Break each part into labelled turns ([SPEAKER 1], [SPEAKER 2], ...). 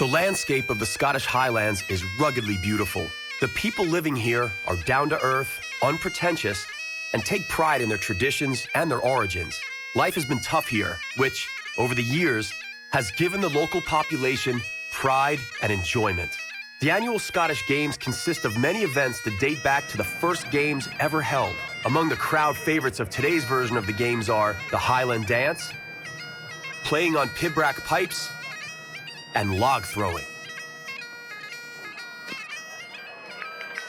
[SPEAKER 1] The landscape of the Scottish Highlands is ruggedly beautiful. The people living here are down to earth, unpretentious, and take pride in their traditions and their origins. Life has been tough here, which, over the years, has given the local population pride and enjoyment. The annual Scottish Games consist of many events that date back to the first games ever held. Among the crowd favorites of today's version of the games are the Highland dance, playing on pibroch pipes, and log throwing.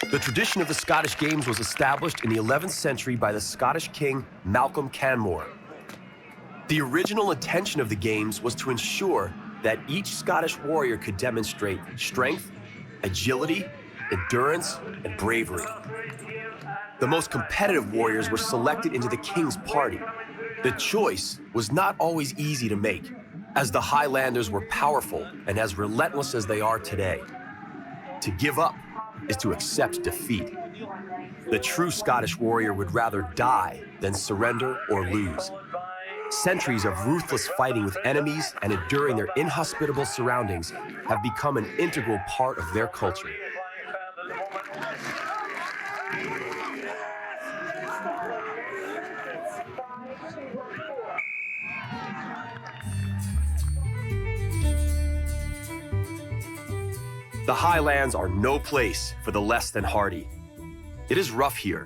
[SPEAKER 1] The tradition of the Scottish Games was established in the 11th century by the Scottish king Malcolm Canmore. The original intention of the games was to ensure that each Scottish warrior could demonstrate strength, agility, endurance, and bravery. The most competitive warriors were selected into the king's party. The choice was not always easy to make, as the Highlanders were powerful and as relentless as they are today. To give up is to accept defeat. The true Scottish warrior would rather die than surrender or lose. Centuries of ruthless fighting with enemies and enduring their inhospitable surroundings have become an integral part of their culture. The Highlands are no place for the less than hardy. It is rough here.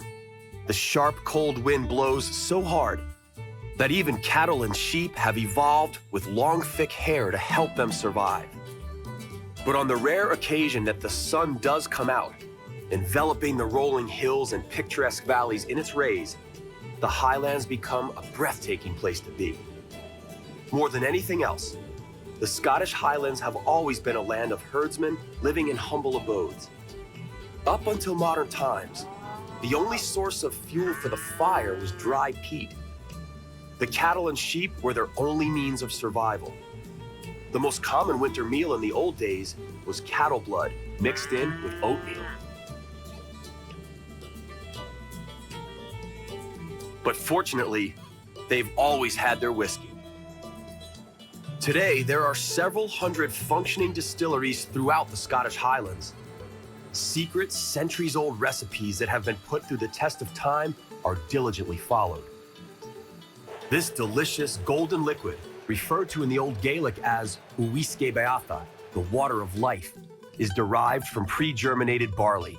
[SPEAKER 1] The sharp, cold wind blows so hard that even cattle and sheep have evolved with long, thick hair to help them survive. But on the rare occasion that the sun does come out, enveloping the rolling hills and picturesque valleys in its rays, the Highlands become a breathtaking place to be. More than anything else, the Scottish Highlands have always been a land of herdsmen living in humble abodes. Up until modern times, the only source of fuel for the fire was dry peat. The cattle and sheep were their only means of survival. The most common winter meal in the old days was cattle blood mixed in with oatmeal. But fortunately, they've always had their whiskey. Today, there are several hundred functioning distilleries throughout the Scottish Highlands. Secret, centuries-old recipes that have been put through the test of time are diligently followed. This delicious golden liquid, referred to in the Old Gaelic as uisce beatha, the water of life, is derived from pre-germinated barley.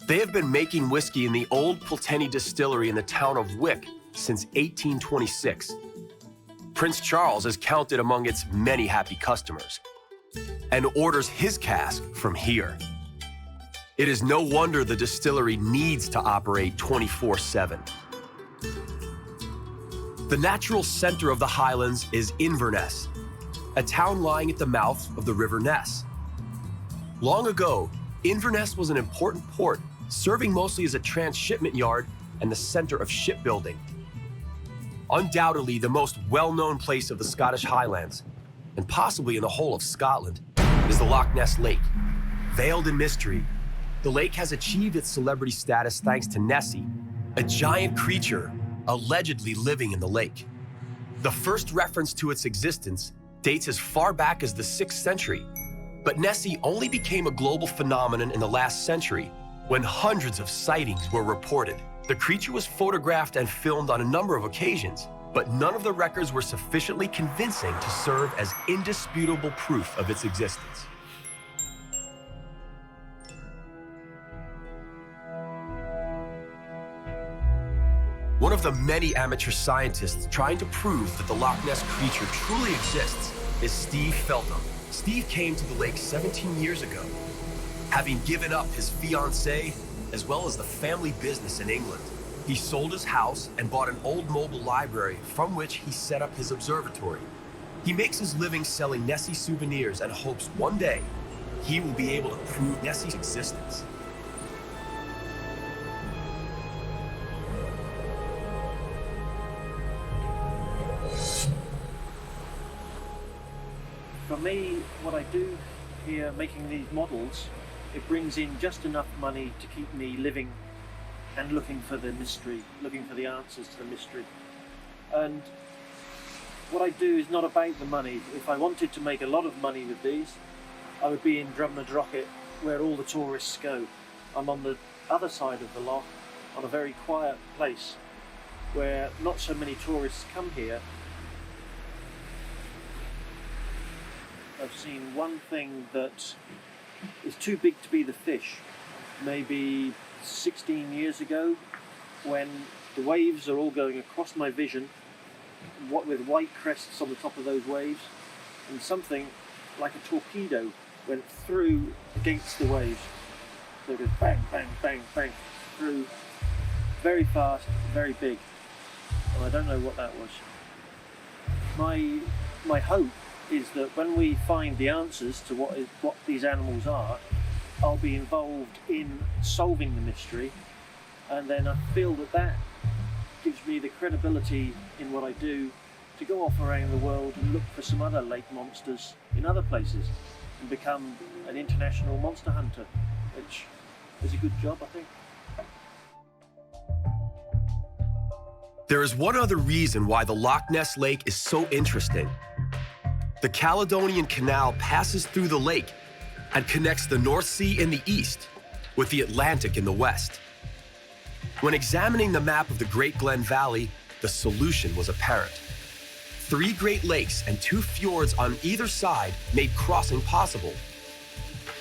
[SPEAKER 1] They have been making whiskey in the old Pulteney distillery in the town of Wick since 1826. Prince Charles is counted among its many happy customers and orders his cask from here. It is no wonder the distillery needs to operate 24/7. The natural center of the Highlands is Inverness, a town lying at the mouth of the River Ness. Long ago, Inverness was an important port, serving mostly as a transshipment yard and the center of shipbuilding. Undoubtedly the most well-known place of the Scottish Highlands, and possibly in the whole of Scotland, is the Loch Ness Lake. Veiled in mystery, the lake has achieved its celebrity status thanks to Nessie, a giant creature allegedly living in the lake. The first reference to its existence dates as far back as the 6th century, but Nessie only became a global phenomenon in the last century when hundreds of sightings were reported. The creature was photographed and filmed on a number of occasions, but none of the records were sufficiently convincing to serve as indisputable proof of its existence. One of the many amateur scientists trying to prove that the Loch Ness creature truly exists is Steve Feltham. Steve came to the lake 17 years ago, having given up his fiancée as well as the family business in England. He sold his house and bought an old mobile library from which he set up his observatory. He makes his living selling Nessie souvenirs and hopes one day he will be able to prove Nessie's existence.
[SPEAKER 2] For me, what I do here, making these models, it brings in just enough money to keep me living and looking for the mystery, looking for the answers to the mystery. And what I do is not about the money. If I wanted to make a lot of money with these, I would be in Drumnadrochit, where all the tourists go. I'm on the other side of the loch, on a very quiet place, where not so many tourists come here. I've seen one thing that is too big to be the fish. Maybe 16 years ago, when the waves are all going across my vision, what with white crests on the top of those waves, and something like a torpedo went through against the waves. So it goes bang, bang, bang, bang, through, very fast, very big, and I don't know what that was. My hope is that when we find the answers to what these animals are, I'll be involved in solving the mystery, and then I feel that gives me the credibility in what I do to go off around the world and look for some other lake monsters in other places and become an international monster hunter, which is a good job, I think.
[SPEAKER 1] There is one other reason why the Loch Ness Lake is so interesting. The Caledonian Canal passes through the lake and connects the North Sea in the east with the Atlantic in the west. When examining the map of the Great Glen Valley, the solution was apparent. 3 Great Lakes and 2 fjords on either side made crossing possible.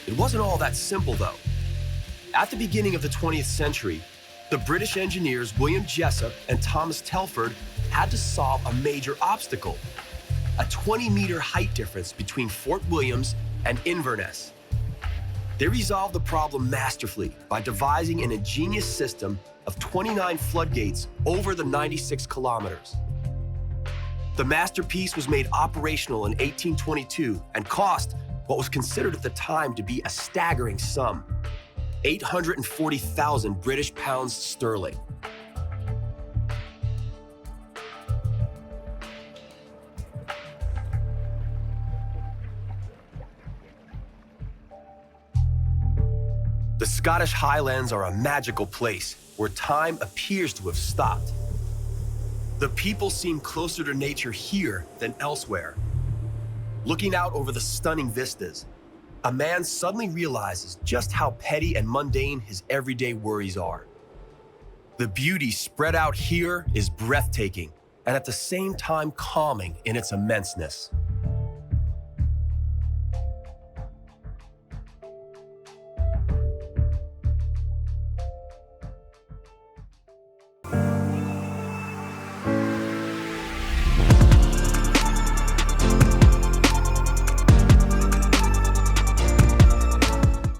[SPEAKER 1] It wasn't all that simple, though. At the beginning of the 20th century, the British engineers William Jessup and Thomas Telford had to solve a major obstacle: a 20-meter height difference between Fort Williams and Inverness. They resolved the problem masterfully by devising an ingenious system of 29 floodgates over the 96 kilometers. The masterpiece was made operational in 1822 and cost what was considered at the time to be a staggering sum: 840,000 British pounds sterling. The Scottish Highlands are a magical place where time appears to have stopped. The people seem closer to nature here than elsewhere. Looking out over the stunning vistas, a man suddenly realizes just how petty and mundane his everyday worries are. The beauty spread out here is breathtaking and at the same time calming in its immenseness.